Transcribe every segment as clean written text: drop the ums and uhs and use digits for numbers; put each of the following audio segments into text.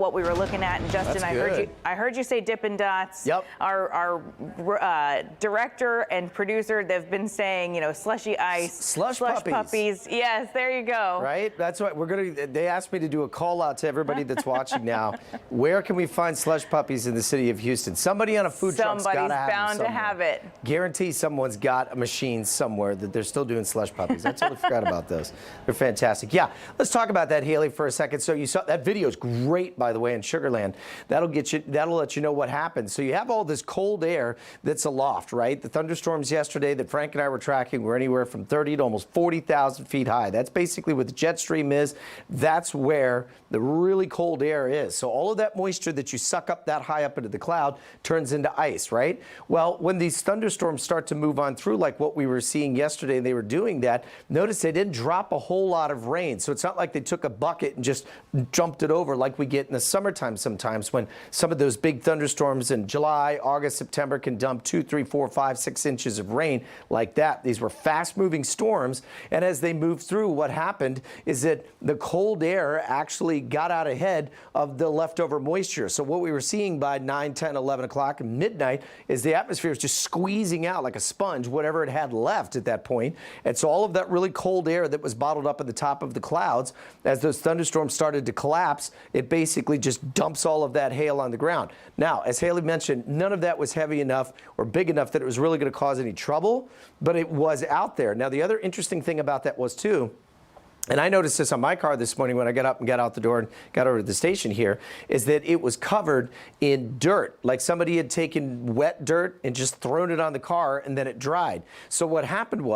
what we were looking at. And Justin, I heard you say Dippin' Dots. Yep. Our director and producer, they've been saying, you know, slushy ice, slush puppies. Yes, there you go. Right. That's what they asked me to do a call out to everybody that's watching now. Where can we find slush puppies in the city of Houston? Somebody on a food truck's got to have them bound to have it. Guarantee someone's got a machine somewhere that they're still doing slush puppies. I totally forgot about those. They're fantastic. Yeah. Let's talk about that, Haley, for a second. So you saw that video is great, by the way, in Sugar Land. That'll let you know what happened. So you have all this cold air that's aloft, right? The thunderstorms yesterday that Frank and I were tracking were anywhere from 30 to almost 40,000 feet high. That's basically what the jet stream is. That's where the really cold air is. So all of that moisture that you suck up that high up into the cloud turns into ice, right? Well, when these thunderstorms start to move on through, like what we were seeing yesterday, they were doing that. Notice they didn't drop a whole lot of rain. So it's not like they took a bucket and just jumped it over like we get in the summertime sometimes, when some of those big thunderstorms in July, August, September can dump 2, 3, 4, 5, 6 inches of rain like that. These were fast-moving storms, and as they moved through, what happened is that the cold air actually got out ahead of the leftover moisture. So what we were seeing by 9, 10, 11 o'clock and midnight is the atmosphere was just squeezing out like a sponge whatever it had left at that point. And so all of that really cold air that was bottled up at the top of the clouds, as those thunderstorms started to collapse, it basically just dumps all of that hail on the ground. Now, as Haley mentioned, none of that was heavy enough or big enough that it was really going to cause any trouble, but it was out there. Now, the other interesting thing about that was, too, and I noticed this on my car this morning when I got up and got out the door and got over to the station here, is that it was covered in dirt, like somebody had taken wet dirt and just thrown it on the car and then it dried. So what happened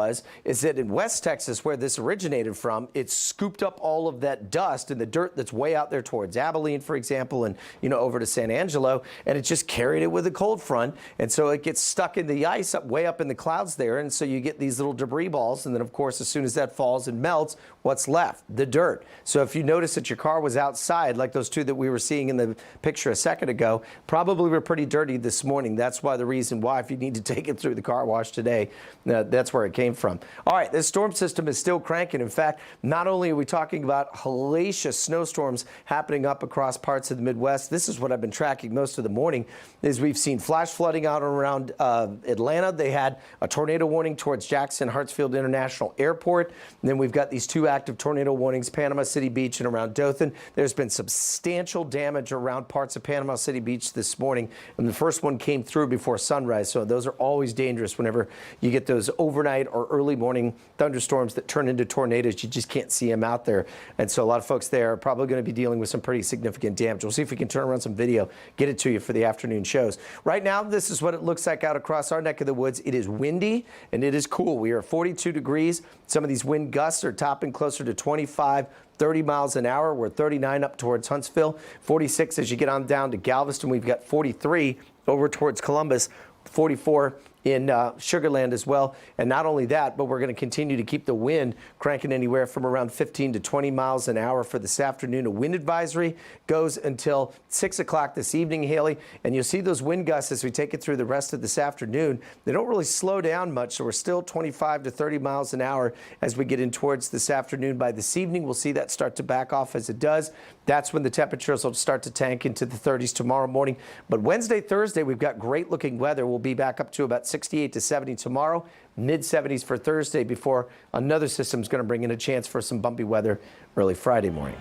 is that in West Texas, where this originated from, it scooped up all of that dust and the dirt that's way out there towards Abilene, for example, and, you know, over to San Angelo, and it just carried it with a cold front. And so it gets stuck in the ice way up in the clouds there. And so you get these little debris balls. And then, of course, as soon as that falls and melts, what's left? The dirt. So if you notice that your car was outside, like those two that we were seeing in the picture a second ago, probably were pretty dirty this morning. That's why the reason why, if you need to take it through the car wash today, that's where it came from. All right, this storm system is still cranking. In fact, not only are we talking about hellacious snowstorms happening up across parts of the Midwest, this is what I've been tracking most of the morning, is we've seen flash flooding out around Atlanta. They had a tornado warning towards Jackson Hartsfield International Airport. And then we've got these two active tornado warnings, Panama City Beach and around Dothan. There's been substantial damage around parts of Panama City Beach this morning, and the first one came through before sunrise. So those are always dangerous whenever you get those overnight or early morning thunderstorms that turn into tornadoes. You just can't see them out there. And so a lot of folks there are probably going to be dealing with some pretty significant damage. We'll see if we can turn around some video, get it to you for the afternoon shows. Right now, this is what it looks like out across our neck of the woods. It is windy and it is cool. We are 42 degrees. Some of these wind gusts are topping closer to 25, 30 miles an hour. We're 39 up towards Huntsville, 46 as you get on down to Galveston. We've got 43 over towards Columbus, 44 in Sugar Land as well. And not only that, but we're going to continue to keep the wind cranking anywhere from around 15 to 20 miles an hour for this afternoon. A wind advisory goes until 6 o'clock this evening, Haley. And you'll see those wind gusts as we take it through the rest of this afternoon. They don't really slow down much, so we're still 25 to 30 miles an hour as we get in towards this afternoon. By this evening, we'll see that start to back off as it does. That's when the temperatures will start to tank into the 30s tomorrow morning. But Wednesday, Thursday, we've got great looking weather. We'll be back up to about 68 to 70 tomorrow, mid-70s for Thursday before another system is going to bring in a chance for some bumpy weather early Friday morning.